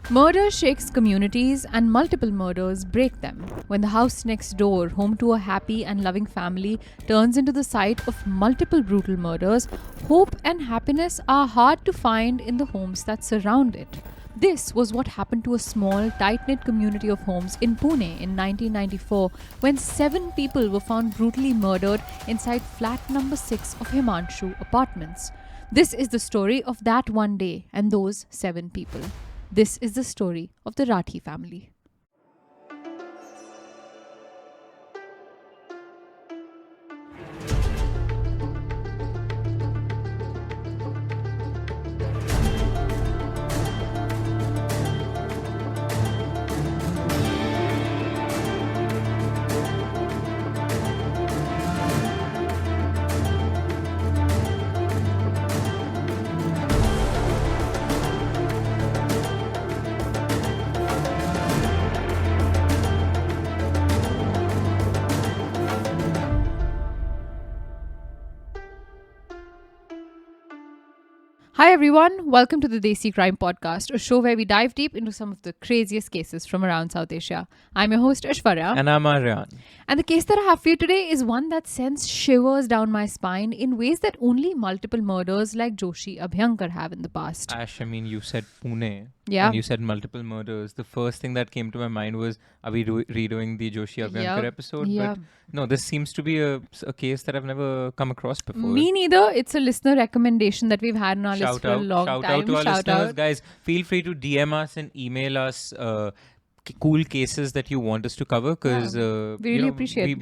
Murder shakes communities and multiple murders break them. When the house next door, home to a happy and loving family, turns into the site of multiple brutal murders, hope and happiness are hard to find in the homes that surround it. This was what happened to a small, tight-knit community of homes in Pune in 1994 when 7 people were found brutally murdered inside flat number 6 of Himanshu Apartments. This is the story of that one day and those 7 people. This is the story of the Rathi family. Hi everyone, welcome to the Desi Crime Podcast, a show where we dive deep into some of the craziest cases from around South Asia. I'm your host Aishwarya. And I'm Aryaan. And the case that I have for you today is one that sends shivers down my spine in ways that only multiple murders like Joshi Abhyankar have in the past. Ash, I mean, you said Pune. Yeah. And you said multiple murders. The first thing that came to my mind was, are we redoing the Joshi Abhyankar episode? Yeah. But no, this seems to be a case that I've never come across before. Me neither. It's a listener recommendation that we've had on our list for a long time. Shout out to our listeners. Guys, feel free to DM us and email us cool cases that you want us to cover because we really appreciate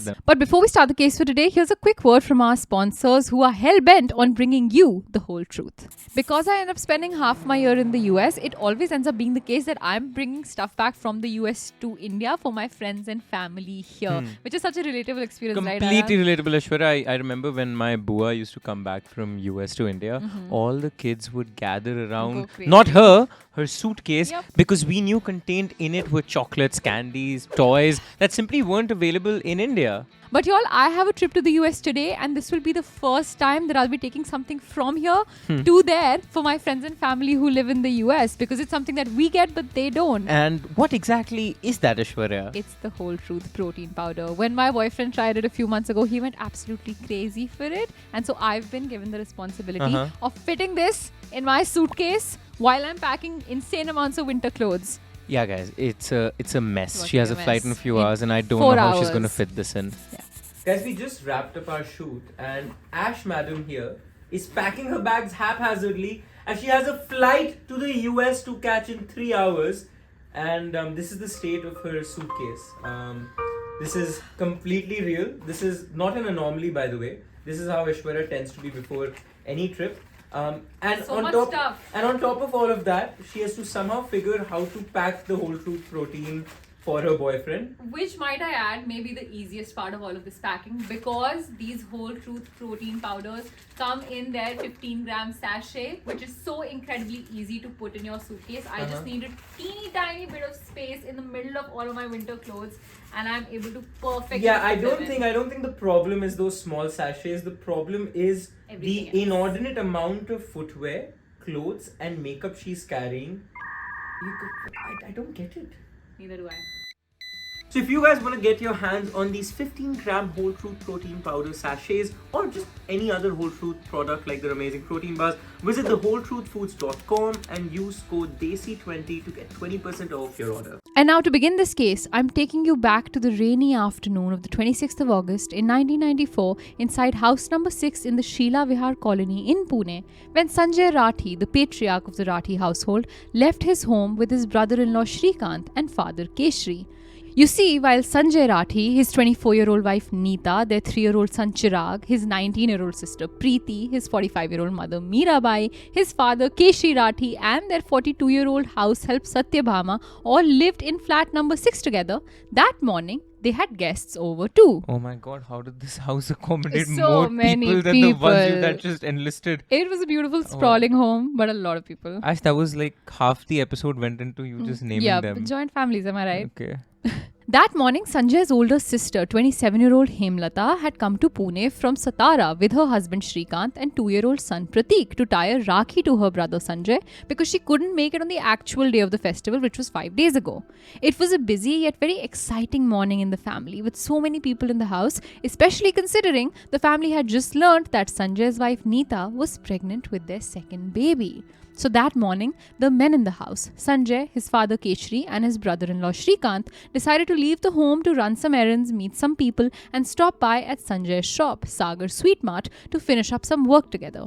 them. But before we start the case for today, here's a quick word from our sponsors who are hell-bent on bringing you the whole truth. Because I end up spending half my year in the US, it always ends up being the case that I'm bringing stuff back from the US to India for my friends and family here, which is such a relatable experience, right? Completely relatable, Aishwarya. I remember when my bua used to come back from US to India, all the kids would gather around, not her suitcase, because we knew contained in it were chocolates, candies, toys that simply weren't available in India. But y'all, I have a trip to the US today and this will be the first time that I'll be taking something from here to there for my friends and family who live in the US because it's something that we get but they don't. And what exactly is that, Aishwarya? It's the Whole Truth protein powder. When my boyfriend tried it a few months ago, he went absolutely crazy for it. And so I've been given the responsibility of fitting this in my suitcase while I'm packing insane amounts of winter clothes. Yeah, guys, it's a mess. She has a flight in a few hours and I don't know how she's going to fit this in. Yeah. Guys, we just wrapped up our shoot and Ash madam here is packing her bags haphazardly and she has a flight to the US to catch in 3 hours and this is the state of her suitcase. This is completely real. This is not an anomaly, by the way. This is how Aishwarya tends to be before any trip. And on top of all of that, she has to somehow figure how to pack the Whole Truth protein for her boyfriend. Which, might I add, may be the easiest part of all of this packing because these Whole Truth protein powders come in their 15-gram sachet, which is so incredibly easy to put in your suitcase. I just need a teeny tiny bit of space in the middle of all of my winter clothes and I'm able to perfectly Yeah, I don't think the problem is those small sachets. The problem is the inordinate amount of footwear, clothes and makeup she's carrying. I don't get it. Neither do I. So if you guys want to get your hands on these 15-gram Whole Truth protein powder sachets or just any other Whole Truth product like their amazing protein bars, visit thewholetruthfoods.com and use code DESI20 to get 20% off your order. And now to begin this case, I'm taking you back to the rainy afternoon of the 26th of August in 1994 inside house number 6 in the Sheela Vihar colony in Pune when Sanjay Rathi, the patriarch of the Rathi household, left his home with his brother-in-law Shrikant and father Keshri. You see, while Sanjay Rathi, his 24-year-old wife Neeta, their 3-year-old son Chirag, his 19-year-old sister Preeti, his 45-year-old mother Mirabai, his father Keshi Rathi and their 42-year-old house help Satyabhama all lived in flat number 6 together, that morning they had guests over too. Oh my god, how did this house accommodate So more many people than the ones that just enlisted? It was a beautiful sprawling home, but a lot of people. Ash, that was like half the episode went into you just naming them. Joint families, am I right? Okay. That morning, Sanjay's older sister, 27-year-old Hemlata, had come to Pune from Satara with her husband Shrikant and 2-year-old son Pratik to tie a Rakhi to her brother Sanjay because she couldn't make it on the actual day of the festival, which was 5 days ago. It was a busy yet very exciting morning in the family with so many people in the house, especially considering the family had just learnt that Sanjay's wife Neeta was pregnant with their second baby. So that morning, the men in the house, Sanjay, his father Keshri and his brother-in-law Shrikant, decided to leave the home to run some errands, meet some people and stop by at Sanjay's shop, Sagar Sweet Mart, to finish up some work together.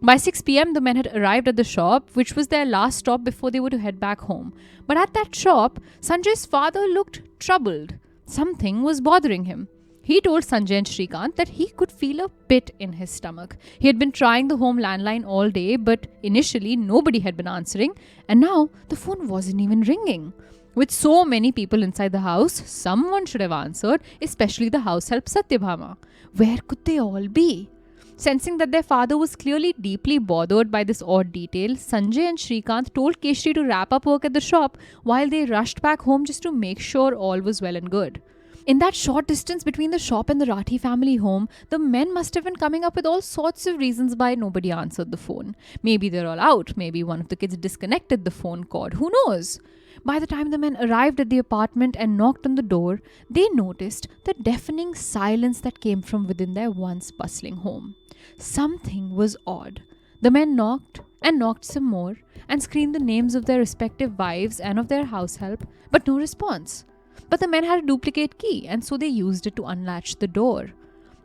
By 6 p.m, the men had arrived at the shop, which was their last stop before they were to head back home. But at that shop, Sanjay's father looked troubled. Something was bothering him. He told Sanjay and Shrikant that he could feel a pit in his stomach. He had been trying the home landline all day, but initially nobody had been answering, and now the phone wasn't even ringing. With so many people inside the house, someone should have answered, especially the house help Satyabhama. Where could they all be? Sensing that their father was clearly deeply bothered by this odd detail, Sanjay and Shrikant told Keshri to wrap up work at the shop while they rushed back home just to make sure all was well and good. In that short distance between the shop and the Rathi family home, the men must have been coming up with all sorts of reasons why nobody answered the phone. Maybe they're all out. Maybe one of the kids disconnected the phone cord. Who knows? By the time the men arrived at the apartment and knocked on the door, they noticed the deafening silence that came from within their once bustling home. Something was odd. The men knocked and knocked some more and screamed the names of their respective wives and of their house help, but no response. But the men had a duplicate key, and so they used it to unlatch the door.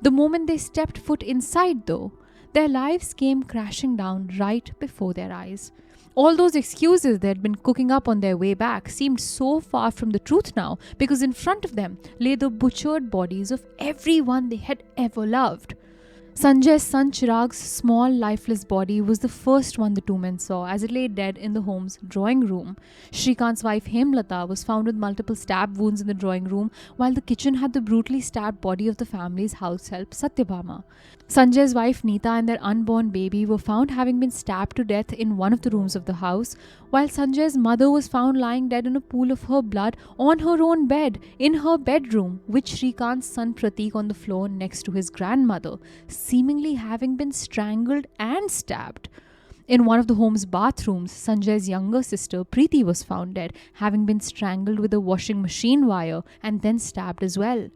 The moment they stepped foot inside, though, their lives came crashing down right before their eyes. All those excuses they had been cooking up on their way back seemed so far from the truth now, because in front of them lay the butchered bodies of everyone they had ever loved. Sanjay's son Chirag's small, lifeless body was the first one the two men saw as it lay dead in the home's drawing room. Shrikant's wife Hemlata was found with multiple stab wounds in the drawing room, while the kitchen had the brutally stabbed body of the family's house help Satyabhama. Sanjay's wife Neeta and their unborn baby were found having been stabbed to death in one of the rooms of the house, while Sanjay's mother was found lying dead in a pool of her blood on her own bed in her bedroom, with Shrikant's son Pratik on the floor next to his grandmother, seemingly having been strangled and stabbed. In one of the home's bathrooms, Sanjay's younger sister Preeti was found dead, having been strangled with a washing machine wire and then stabbed as well.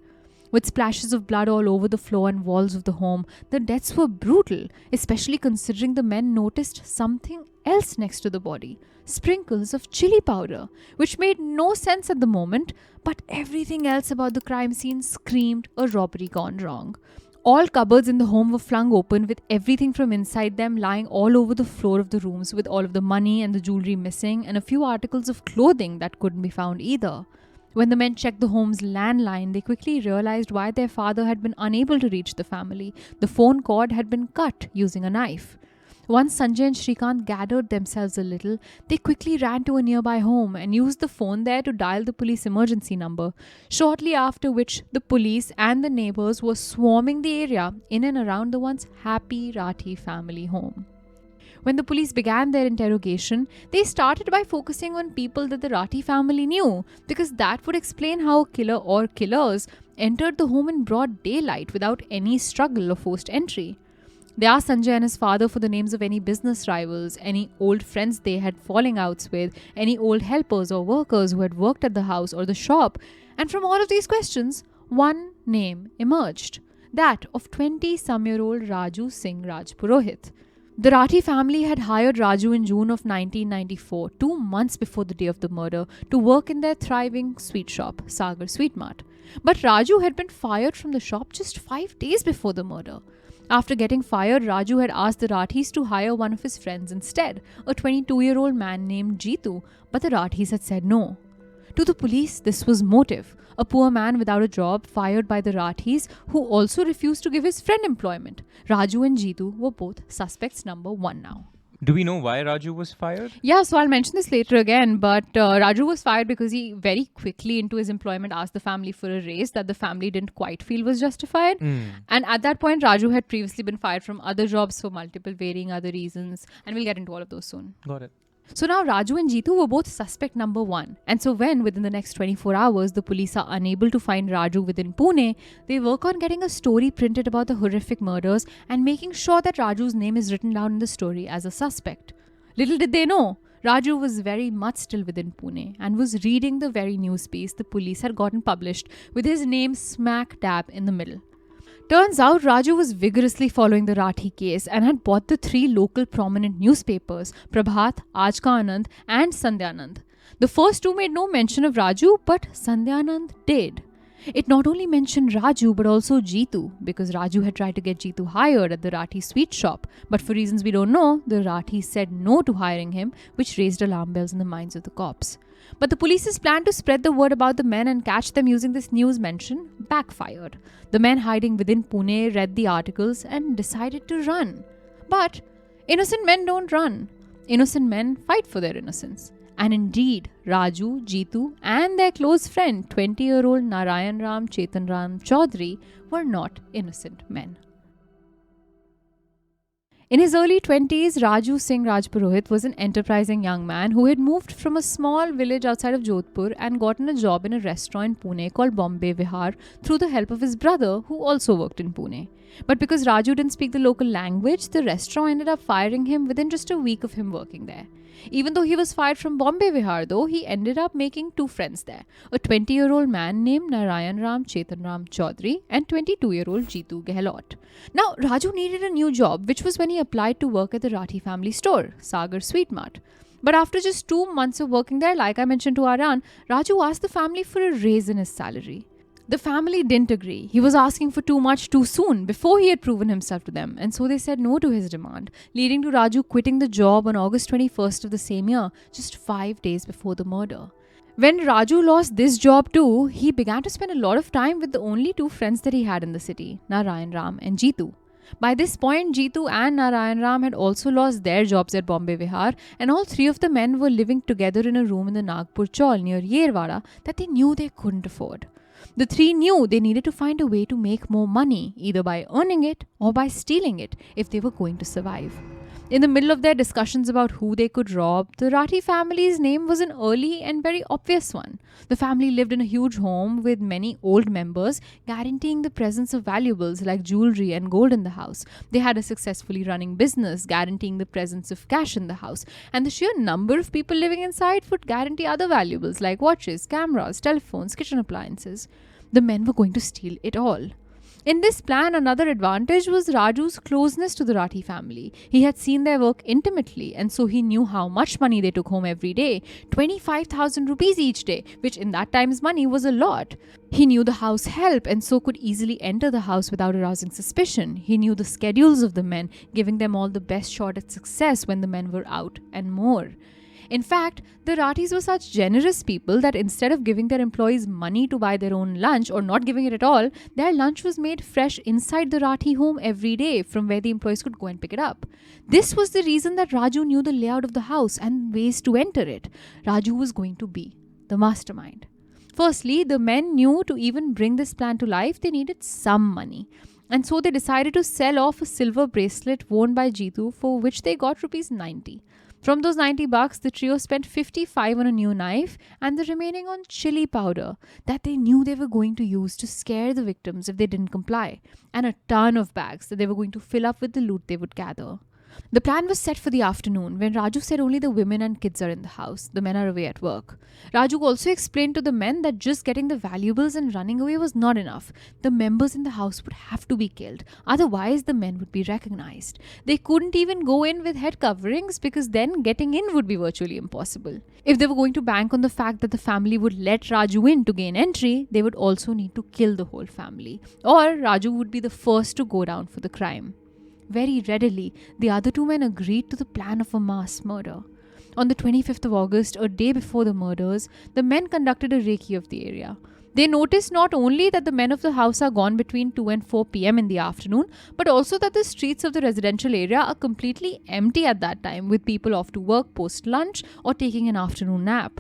With splashes of blood all over the floor and walls of the home, the deaths were brutal, especially considering the men noticed something else next to the body, sprinkles of chili powder, which made no sense at the moment, but everything else about the crime scene screamed a robbery gone wrong. All cupboards in the home were flung open, with everything from inside them lying all over the floor of the rooms, with all of the money and the jewelry missing and a few articles of clothing that couldn't be found either. When the men checked the home's landline, they quickly realized why their father had been unable to reach the family. The phone cord had been cut using a knife. Once Sanjay and Shrikant gathered themselves a little, they quickly ran to a nearby home and used the phone there to dial the police emergency number, shortly after which the police and the neighbors were swarming the area in and around the once happy Rathi family home. When the police began their interrogation, they started by focusing on people that the Rathi family knew, because that would explain how a killer or killers entered the home in broad daylight without any struggle or forced entry. They asked Sanjay and his father for the names of any business rivals, any old friends they had falling outs with, any old helpers or workers who had worked at the house or the shop, and from all of these questions, one name emerged, that of 20-some-year-old Raju Singh Rajpurohit. The Rathi family had hired Raju in June of 1994, 2 months before the day of the murder, to work in their thriving sweet shop, Sagar Sweet Mart. But Raju had been fired from the shop just 5 days before the murder. After getting fired, Raju had asked the Rathis to hire one of his friends instead, a 22-year-old man named Jeetu, but the Rathis had said no. To the police, this was motive. A poor man without a job fired by the Rathis, who also refused to give his friend employment. Raju and Jeetu were both suspects number 1 now. Do we know why Raju was fired? Yeah, so I'll mention this later again, but Raju was fired because he very quickly into his employment asked the family for a raise that the family didn't quite feel was justified. And at that point, Raju had previously been fired from other jobs for multiple varying other reasons, and we'll get into all of those soon. Got it. So now Raju and Jeetu were both suspect number 1. And so when within the next 24 hours the police are unable to find Raju within Pune, they work on getting a story printed about the horrific murders and making sure that Raju's name is written down in the story as a suspect. Little did they know, Raju was very much still within Pune and was reading the very news piece the police had gotten published with his name smack dab in the middle. Turns out Raju was vigorously following the Rathi case and had bought the 3 local prominent newspapers, Prabhat, Aaj Ka Anand and Sandhyanand. The first 2 made no mention of Raju, but Sandhyanand did. It not only mentioned Raju but also Jeetu, because Raju had tried to get Jeetu hired at the Rathi sweet shop, but for reasons we don't know, the Rathi said no to hiring him, which raised alarm bells in the minds of the cops. But the police's plan to spread the word about the men and catch them using this news mention backfired. The men hiding within Pune read the articles and decided to run. But innocent men don't run. Innocent men fight for their innocence. And indeed, Raju, Jeetu and their close friend, 20-year-old Narayan Ram Chetan Ram Chaudhary, were not innocent men. In his early 20s, Raju Singh Rajpurohit was an enterprising young man who had moved from a small village outside of Jodhpur and gotten a job in a restaurant in Pune called Bombay Vihar through the help of his brother, who also worked in Pune. But because Raju didn't speak the local language, the restaurant ended up firing him within just a week of him working there. Even though he was fired from Bombay Vihar though, he ended up making 2 friends there. A 20-year-old man named Narayan Ram Chetan Ram Chaudhary and 22-year-old Jeetu Gehlot. Now, Raju needed a new job, which was when he applied to work at the Rathi family store, Sagar Sweet Mart. But after just 2 months of working there, like I mentioned to Aryaan, Raju asked the family for a raise in his salary. The family didn't agree. He was asking for too much too soon before he had proven himself to them, and so they said no to his demand, leading to Raju quitting the job on August 21st of the same year, just 5 days before the murder. When Raju lost this job too, he began to spend a lot of time with the only 2 friends that he had in the city, Narayan Ram and Jeetu. By this point, Jeetu and Narayan Ram had also lost their jobs at Bombay Vihar, and all 3 of the men were living together in a room in the Nagpur Chawl near Yerwada that they knew they couldn't afford. The 3 knew they needed to find a way to make more money, either by earning it or by stealing it, if they were going to survive. In the middle of their discussions about who they could rob, the Rathi family's name was an early and very obvious one. The family lived in a huge home with many old members, guaranteeing the presence of valuables like jewelry and gold in the house. They had a successfully running business, guaranteeing the presence of cash in the house. And the sheer number of people living inside would guarantee other valuables like watches, cameras, telephones, kitchen appliances. The men were going to steal it all. In this plan, another advantage was Raju's closeness to the Rathi family. He had seen their work intimately, and so he knew how much money they took home every day, 25,000 rupees each day, which in that time's money was a lot. He knew the house help and so could easily enter the house without arousing suspicion. He knew the schedules of the men, giving them all the best shot at success when the men were out and more. In fact, the Rathis were such generous people that instead of giving their employees money to buy their own lunch or not giving it at all, their lunch was made fresh inside the Rathi home every day from where the employees could go and pick it up. This was the reason that Raju knew the layout of the house and ways to enter it. Raju was going to be the mastermind. Firstly, the men knew to even bring this plan to life, they needed some money. And so they decided to sell off a silver bracelet worn by Jeetu for which they got rupees 90. From those 90 bucks, the trio spent 55 on a new knife and the remaining on chili powder that they knew they were going to use to scare the victims if they didn't comply, and a ton of bags that they were going to fill up with the loot they would gather. The plan was set for the afternoon when Raju said only the women and kids are in the house. The men are away at work. Raju also explained to the men that just getting the valuables and running away was not enough. The members in the house would have to be killed. Otherwise, the men would be recognized. They couldn't even go in with head coverings because then getting in would be virtually impossible. If they were going to bank on the fact that the family would let Raju in to gain entry, they would also need to kill the whole family. Or Raju would be the first to go down for the crime. Very readily, the other 2 men agreed to the plan of a mass murder. On the 25th of August, a day before the murders, the men conducted a recce of the area. They noticed not only that the men of the house are gone between 2 and 4 p.m. in the afternoon, but also that the streets of the residential area are completely empty at that time, with people off to work post-lunch or taking an afternoon nap.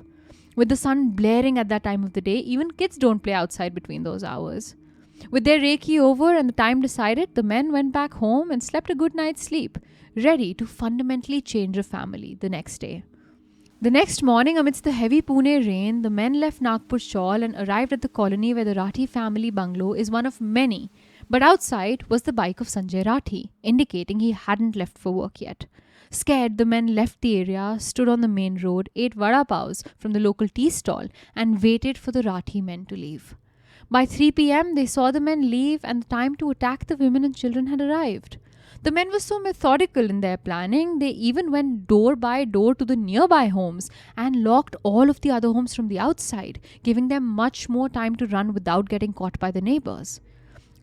With the sun blaring at that time of the day, even kids don't play outside between those hours. With their recce over and the time decided, the men went back home and slept a good night's sleep, ready to fundamentally change a family the next day. The next morning, amidst the heavy Pune rain, the men left Nagpur Shawl and arrived at the colony where the Rathi family bungalow is one of many. But outside was the bike of Sanjay Rathi, indicating he hadn't left for work yet. Scared, the men left the area, stood on the main road, ate vada paos from the local tea stall, and waited for the Rathi men to leave. By 3 p.m., they saw the men leave, and the time to attack the women and children had arrived. The men were so methodical in their planning, they even went door by door to the nearby homes and locked all of the other homes from the outside, giving them much more time to run without getting caught by the neighbors.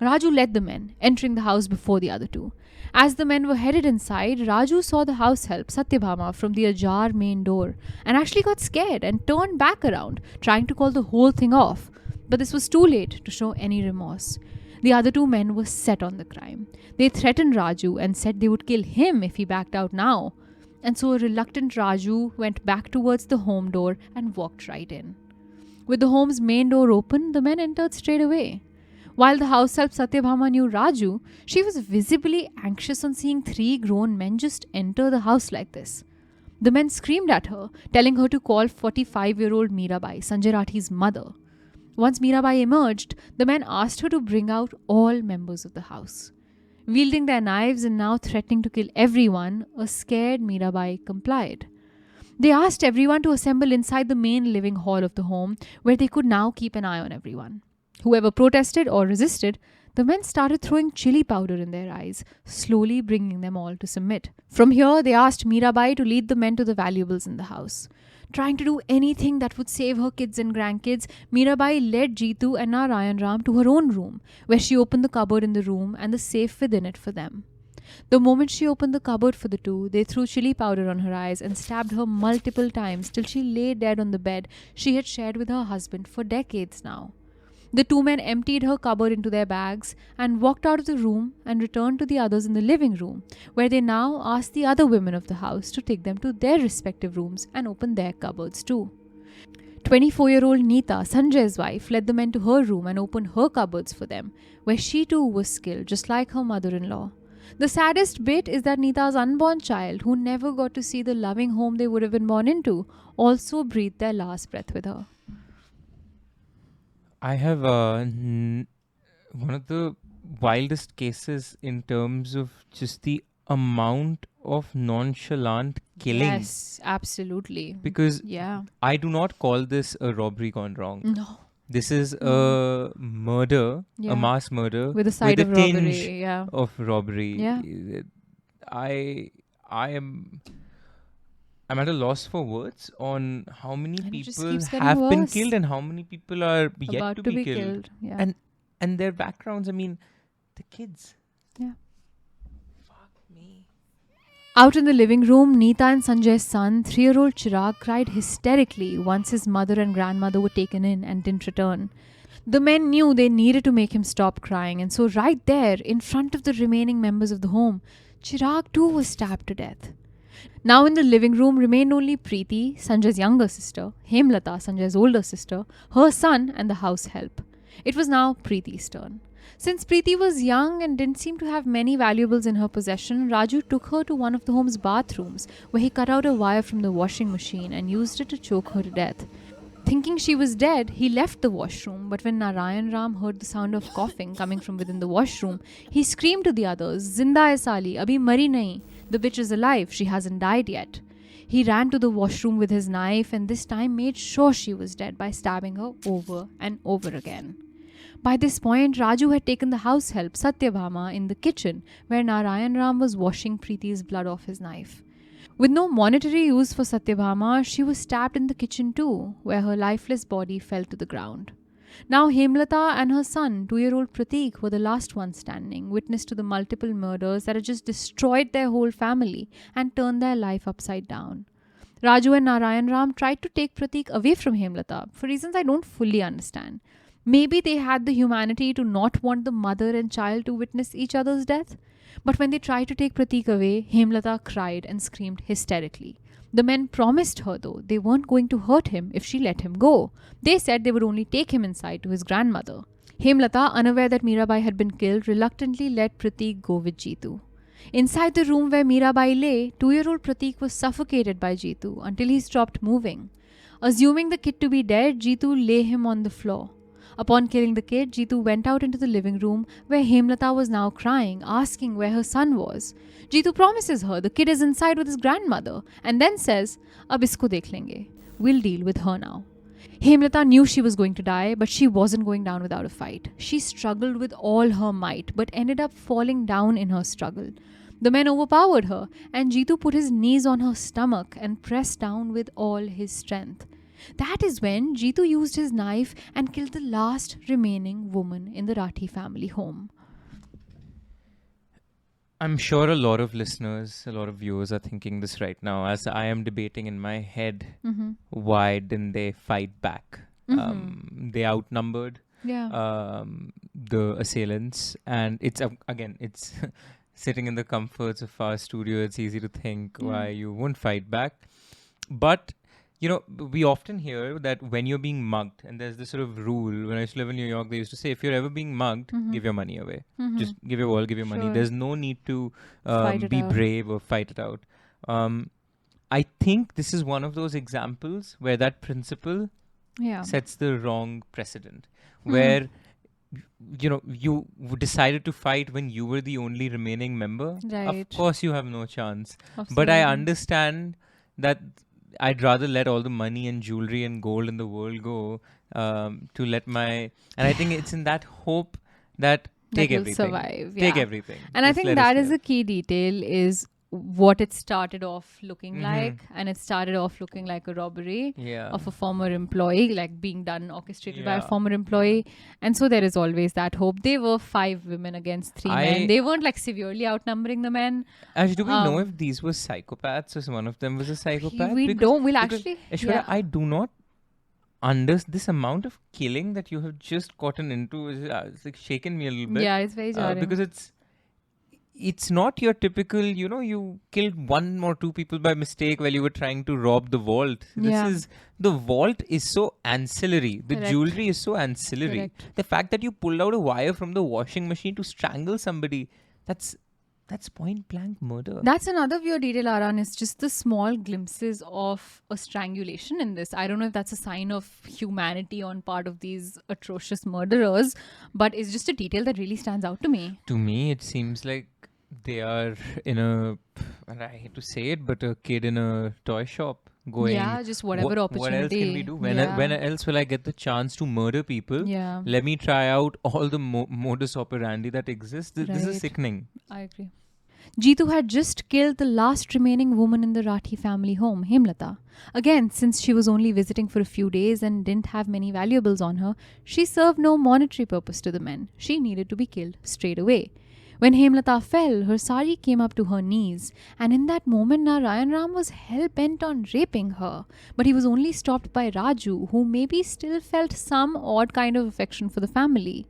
Raju led the men, entering the house before the other two. As the men were headed inside, Raju saw the house help, Satyabhama, from the ajar main door and actually got scared and turned back around, trying to call the whole thing off. But this was too late to show any remorse. The other two men were set on the crime. They threatened Raju and said they would kill him if he backed out now. And so a reluctant Raju went back towards the home door and walked right in. With the home's main door open, the men entered straight away. While the house help Satyabhama knew Raju, she was visibly anxious on seeing 3 grown men just enter the house like this. The men screamed at her, telling her to call 45-year-old Mirabai, Sanjay Rathi's mother. Once Mirabai emerged, the men asked her to bring out all members of the house. Wielding their knives and now threatening to kill everyone, a scared Mirabai complied. They asked everyone to assemble inside the main living hall of the home, where they could now keep an eye on everyone. Whoever protested or resisted, the men started throwing chili powder in their eyes, slowly bringing them all to submit. From here, they asked Mirabai to lead the men to the valuables in the house. Trying to do anything that would save her kids and grandkids, Mirabai led Jeetu and Narayan Ram to her own room, where she opened the cupboard in the room and the safe within it for them. The moment she opened the cupboard for the two, they threw chili powder on her eyes and stabbed her multiple times till she lay dead on the bed she had shared with her husband for decades now. The 2 men emptied her cupboard into their bags and walked out of the room and returned to the others in the living room, where they now asked the other women of the house to take them to their respective rooms and open their cupboards too. 24-year-old Neeta, Sanjay's wife, led the men to her room and opened her cupboards for them, where she too was skilled, just like her mother-in-law. The saddest bit is that Neeta's unborn child, who never got to see the loving home they would have been born into, also breathed their last breath with her. I have one of the wildest cases in terms of just the amount of nonchalant killing. Yes, absolutely. Because I do not call this a robbery gone wrong. No. This is a murder, a mass murder with a side with of robbery. of robbery. Yeah. I'm at a loss for words on how many And it just people keeps getting have been worse. killed and how many people are yet About to be killed. Yeah. And their backgrounds, I mean, the kids. Yeah. Fuck me. Out in the living room, Neeta and Sanjay's son, 3-year-old Chirag, cried hysterically once his mother and grandmother were taken in and didn't return. The men knew they needed to make him stop crying, and so right there, in front of the remaining members of the home, Chirag too was stabbed to death. Now in the living room remained only Preeti, Sanjay's younger sister, Hemlata, Sanjay's older sister, her son, and the house help. It was now Preeti's turn. Since Preeti was young and didn't seem to have many valuables in her possession, Raju took her to one of the home's bathrooms, where he cut out a wire from the washing machine and used it to choke her to death. Thinking she was dead, he left the washroom, but when Narayan Ram heard the sound of coughing coming from within the washroom, he screamed to the others, "Zinda hai Sali, abhi mari nahi. The bitch is alive, she hasn't died yet." He ran to the washroom with his knife and this time made sure she was dead by stabbing her over and over again. By this point, Raju had taken the house help, Satyabhama, in the kitchen, where Narayan Ram was washing Preeti's blood off his knife. With no monetary use for Satyabhama, she was stabbed in the kitchen too, where her lifeless body fell to the ground. Now Hemlata and her son, 2-year-old Prateek, were the last ones standing, witness to the multiple murders that had just destroyed their whole family and turned their life upside down. Raju and Narayan Ram tried to take Prateek away from Hemlata for reasons I don't fully understand. Maybe they had the humanity to not want the mother and child to witness each other's death. But when they tried to take Prateek away, Hemlata cried and screamed hysterically. The men promised her, though, they weren't going to hurt him if she let him go. They said they would only take him inside to his grandmother. Hemlata, unaware that Mirabai had been killed, reluctantly let Prateek go with Jeetu. Inside the room where Mirabai lay, 2-year-old Pratik was suffocated by Jitu until he stopped moving. Assuming the kid to be dead, Jitu lay him on the floor. Upon killing the kid, Jitu went out into the living room where Hemlata was now crying, asking where her son was. Jitu promises her the kid is inside with his grandmother and then says, "Ab isko dekh lenge. We'll deal with her now." Hemlata knew she was going to die, but she wasn't going down without a fight. She struggled with all her might, but ended up falling down in her struggle. The men overpowered her, and Jitu put his knees on her stomach and pressed down with all his strength. That is when Jitu used his knife and killed the last remaining woman in the Rathi family home. I'm sure a lot of listeners, a lot of viewers are thinking this right now as I am debating in my head, why didn't they fight back? They outnumbered the assailants, and it's again, it's sitting in the comforts of our studio. It's easy to think why you won't fight back. But you know, we often hear that when you're being mugged, and there's this sort of rule, when I used to live in New York, they used to say, if you're ever being mugged, give your money away. Just give your all, give your money. There's no need to be brave or fight it out. I think this is one of those examples where that principle sets the wrong precedent. Where, you know, you decided to fight when you were the only remaining member. Right. Of course you have no chance. Absolutely. But I understand that I'd rather let all the money and jewelry and gold in the world go to let my... And I think it's in that hope that take everything. Survive. Take everything. And Just I think let that us is live. a key detail is what it started off looking like. And it started off looking like a robbery of a former employee, like being done, orchestrated by a former employee. And so there is always that hope. They were 5 women against 3 men. They weren't like severely outnumbering the men. Actually, do we know if these were psychopaths or one of them was a psychopath? We don't. We'll actually... Aishwarya, I do not this amount of killing that you have just gotten into is it's like shaken me a little bit. Yeah, it's very jarring. Because it's not your typical, you know, you killed 1 or 2 people by mistake while you were trying to rob the vault. The vault is so ancillary. The jewelry is so ancillary. Correct. The fact that you pulled out a wire from the washing machine to strangle somebody, that's point blank murder. That's another weird detail, Aryaan, is just the small glimpses of a strangulation in this. I don't know if that's a sign of humanity on part of these atrocious murderers, but it's just a detail that really stands out to me. To me, it seems like they are in a, and I hate to say it, but a kid in a toy shop going, just whatever opportunity. What else can we do? When else will I get the chance to murder people? Let me try out all the modus operandi that exists. This is sickening. I agree. Jitu had just killed the last remaining woman in the Rathi family home, Hemlata. Again, since she was only visiting for a few days and didn't have many valuables on her, she served no monetary purpose to the men. She needed to be killed straight away. When Hemlata fell, her sari came up to her knees, and in that moment Narayan Ram was hell-bent on raping her. But he was only stopped by Raju, who maybe still felt some odd kind of affection for the family.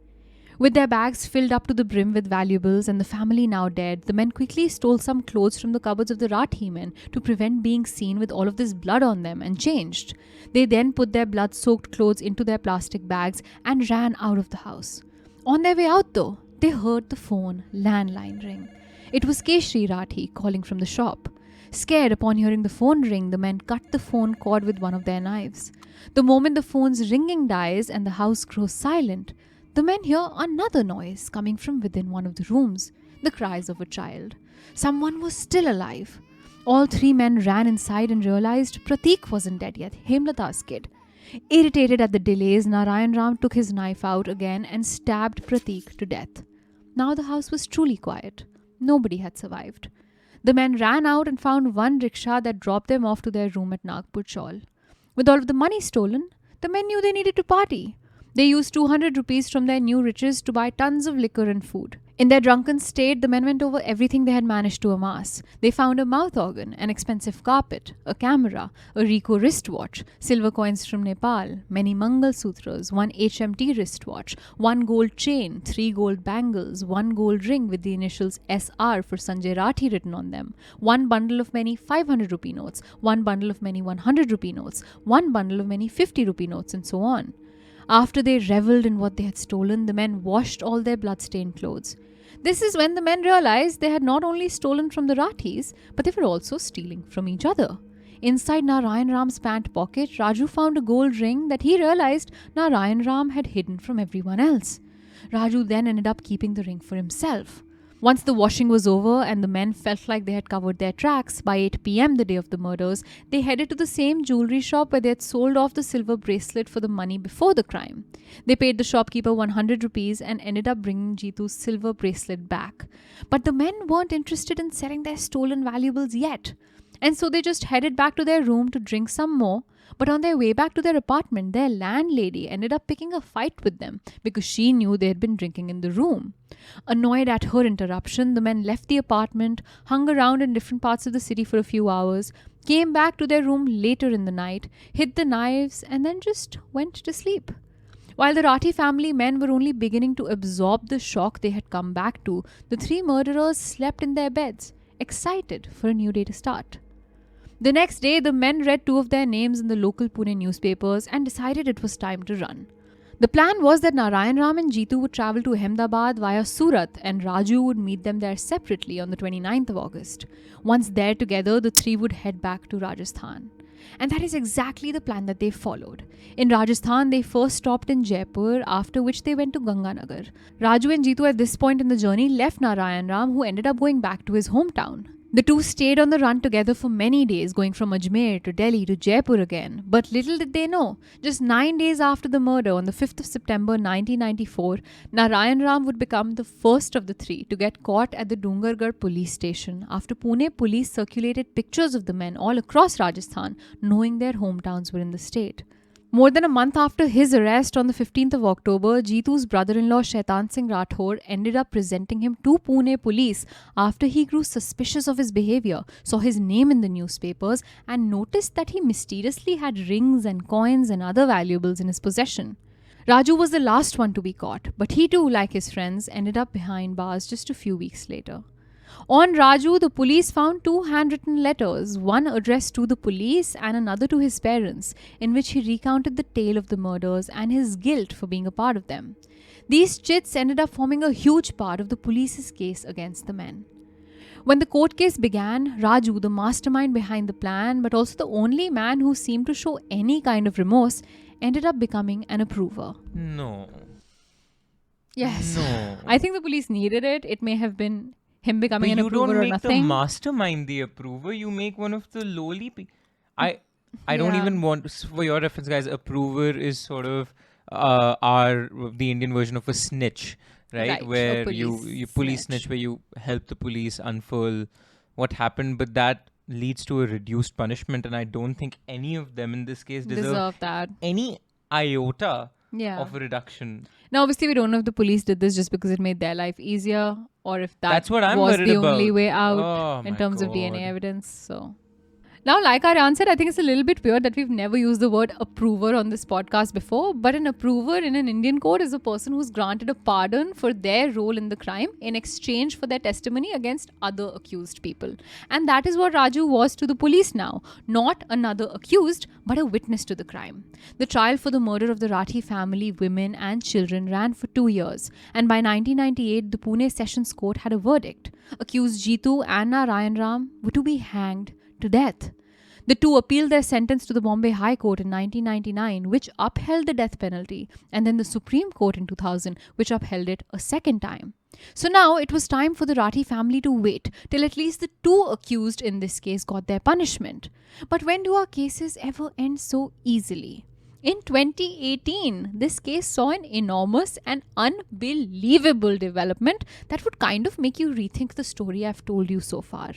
With their bags filled up to the brim with valuables and the family now dead, the men quickly stole some clothes from the cupboards of the Rathi men to prevent being seen with all of this blood on them and changed. They then put their blood-soaked clothes into their plastic bags and ran out of the house. On their way out though, they heard the phone landline ring. It was Keshri Rathi calling from the shop. Scared upon hearing the phone ring, the men cut the phone cord with one of their knives. The moment the phone's ringing dies and the house grows silent, the men hear another noise coming from within one of the rooms, the cries of a child. Someone was still alive. All 3 men ran inside and realized Pratik wasn't dead yet, Hemlata's kid. Irritated at the delays, Narayan Ram took his knife out again and stabbed Pratik to death. Now the house was truly quiet. Nobody had survived. The men ran out and found one rickshaw that dropped them off to their room at Nagpur Chawl. With all of the money stolen, the men knew they needed to party. They used 200 rupees from their new riches to buy tons of liquor and food. In their drunken state, the men went over everything they had managed to amass. They found a mouth organ, an expensive carpet, a camera, a Ricoh wristwatch, silver coins from Nepal, many Mangal Sutras, 1 HMT wristwatch, 1 gold chain, 3 gold bangles, 1 gold ring with the initials SR for Sanjay Rathi written on them, 1 bundle of many 500 rupee notes, 1 bundle of many 100 rupee notes, 1 bundle of many 50 rupee notes, and so on. After they reveled in what they had stolen, the men washed all their blood-stained clothes. This is when the men realized they had not only stolen from the Rathis, but they were also stealing from each other. Inside Narayan Ram's pant pocket, Raju found a gold ring that he realized Narayan Ram had hidden from everyone else. Raju then ended up keeping the ring for himself. Once the washing was over and the men felt like they had covered their tracks, by 8 p.m. the day of the murders, they headed to the same jewelry shop where they had sold off the silver bracelet for the money before the crime. They paid the shopkeeper 100 rupees and ended up bringing Jeetu's silver bracelet back. But the men weren't interested in selling their stolen valuables yet. And so they just headed back to their room to drink some more. But on their way back to their apartment, their landlady ended up picking a fight with them because she knew they had been drinking in the room. Annoyed at her interruption, the men left the apartment, hung around in different parts of the city for a few hours, came back to their room later in the night, hid the knives, and then just went to sleep. While the Rathi family men were only beginning to absorb the shock they had come back to, the three murderers slept in their beds, excited for a new day to start. The next day, the men read 2 of their names in the local Pune newspapers and decided it was time to run. The plan was that Narayan Ram and Jeetu would travel to Ahmedabad via Surat and Raju would meet them there separately on the 29th of August. Once there together, the three would head back to Rajasthan. And that is exactly the plan that they followed. In Rajasthan, they first stopped in Jaipur, after which they went to Ganganagar. Raju and Jeetu at this point in the journey left Narayan Ram, who ended up going back to his hometown. The two stayed on the run together for many days, going from Ajmer to Delhi to Jaipur again. But little did they know, just 9 days after the murder on the 5th of September 1994, Narayan Ram would become the first of the three to get caught at the Dungargarh police station after Pune police circulated pictures of the men all across Rajasthan, knowing their hometowns were in the state. More than a month after his arrest on the 15th of October, Jeetu's brother-in-law Shaitan Singh Rathod ended up presenting him to Pune police after he grew suspicious of his behavior, saw his name in the newspapers, and noticed that he mysteriously had rings and coins and other valuables in his possession. Raju was the last one to be caught, but he too, like his friends, ended up behind bars just a few weeks later. On Raju, the police found 2 handwritten letters, one addressed to the police and another to his parents, in which he recounted the tale of the murders and his guilt for being a part of them. These chits ended up forming a huge part of the police's case against the men. When the court case began, Raju, the mastermind behind the plan, but also the only man who seemed to show any kind of remorse, ended up becoming an approver. No. Yes. No. I think the police needed it. It may have been him becoming an approver or nothing. You don't make the mastermind the approver. You make one of the lowly people. I don't even want, for your reference, guys, approver is sort of the Indian version of a snitch, right? Where you police snitch, where you help the police unfurl what happened, but that leads to a reduced punishment, and I don't think any of them in this case deserve that. Any iota of a reduction. Now, obviously, we don't know if the police did this just because it made their life easier, or if that's what I'm was worried the about. only way out in terms of DNA evidence. So now, like Aryaan said, I think it's a little bit weird that we've never used the word approver on this podcast before, but an approver in an Indian court is a person who's granted a pardon for their role in the crime in exchange for their testimony against other accused people. And that is what Raju was to the police now. Not another accused, but a witness to the crime. The trial for the murder of the Rathi family, women and children ran for 2 years. And by 1998, the Pune Sessions Court had a verdict. Accused Jeetu and Narayan Ram were to be hanged to death. The two appealed their sentence to the Bombay High Court in 1999, which upheld the death penalty, and then the Supreme Court in 2000, which upheld it a second time. So now it was time for the Rathi family to wait till at least the 2 accused in this case got their punishment. But when do our cases ever end so easily? In 2018, this case saw an enormous and unbelievable development that would kind of make you rethink the story I've told you so far.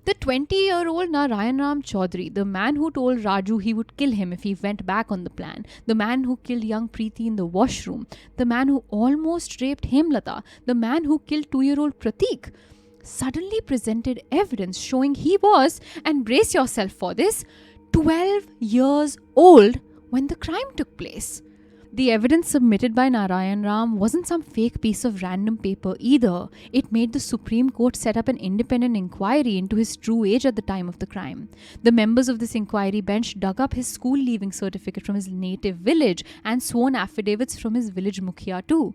The 20-year-old Narayan Ram Chaudhary, the man who told Raju he would kill him if he went back on the plan, the man who killed young Preeti in the washroom, the man who almost raped Hemlata, the man who killed 2-year-old Pratik, suddenly presented evidence showing he was, and brace yourself for this, 12 years old when the crime took place. The evidence submitted by Narayan Ram wasn't some fake piece of random paper either. It made the Supreme Court set up an independent inquiry into his true age at the time of the crime. The members of this inquiry bench dug up his school leaving certificate from his native village and sworn affidavits from his village mukhya too.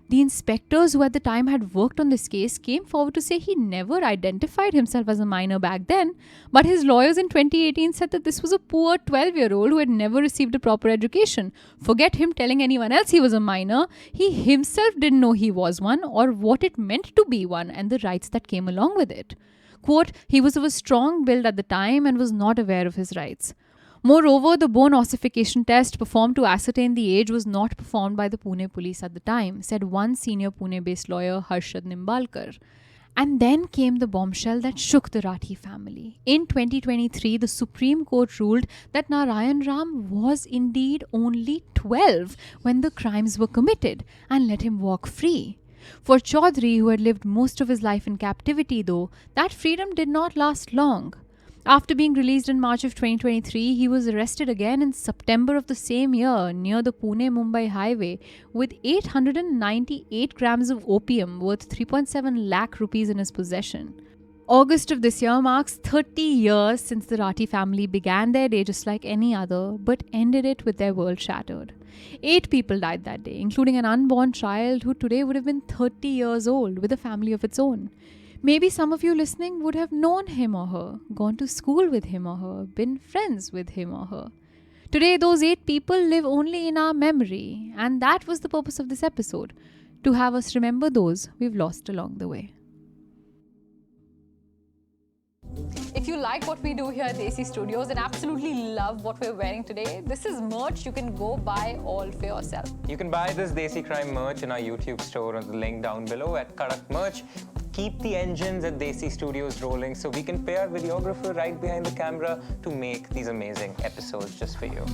The inspectors who at the time had worked on this case came forward to say he never identified himself as a minor back then, but his lawyers in 2018 said that this was a poor 12-year-old who had never received a proper education. Forget him telling anyone else he was a minor, he himself didn't know he was one or what it meant to be one and the rights that came along with it. Quote, he was of a strong build at the time and was not aware of his rights. Moreover, the bone ossification test performed to ascertain the age was not performed by the Pune police at the time, said one senior Pune-based lawyer, Harshad Nimbalkar. And then came the bombshell that shook the Rathi family. In 2023, the Supreme Court ruled that Narayan Ram was indeed only 12 when the crimes were committed and let him walk free. For Chaudhary, who had lived most of his life in captivity though, that freedom did not last long. After being released in March of 2023, he was arrested again in September of the same year near the Pune-Mumbai highway with 898 grams of opium worth 3.7 lakh rupees in his possession. August of this year marks 30 years since the Rathi family began their day just like any other, but ended it with their world shattered. 8 people died that day, including an unborn child who today would have been 30 years old with a family of its own. Maybe some of you listening would have known him or her, gone to school with him or her, been friends with him or her. Today, those 8 people live only in our memory, and that was the purpose of this episode, to have us remember those we've lost along the way. If you like what we do here at Desi Studios and absolutely love what we're wearing today, this is merch you can go buy all for yourself. You can buy this Desi Crime merch in our YouTube store on the link down below at Karak Merch. Keep the engines at Desi Studios rolling so we can pay our videographer right behind the camera to make these amazing episodes just for you.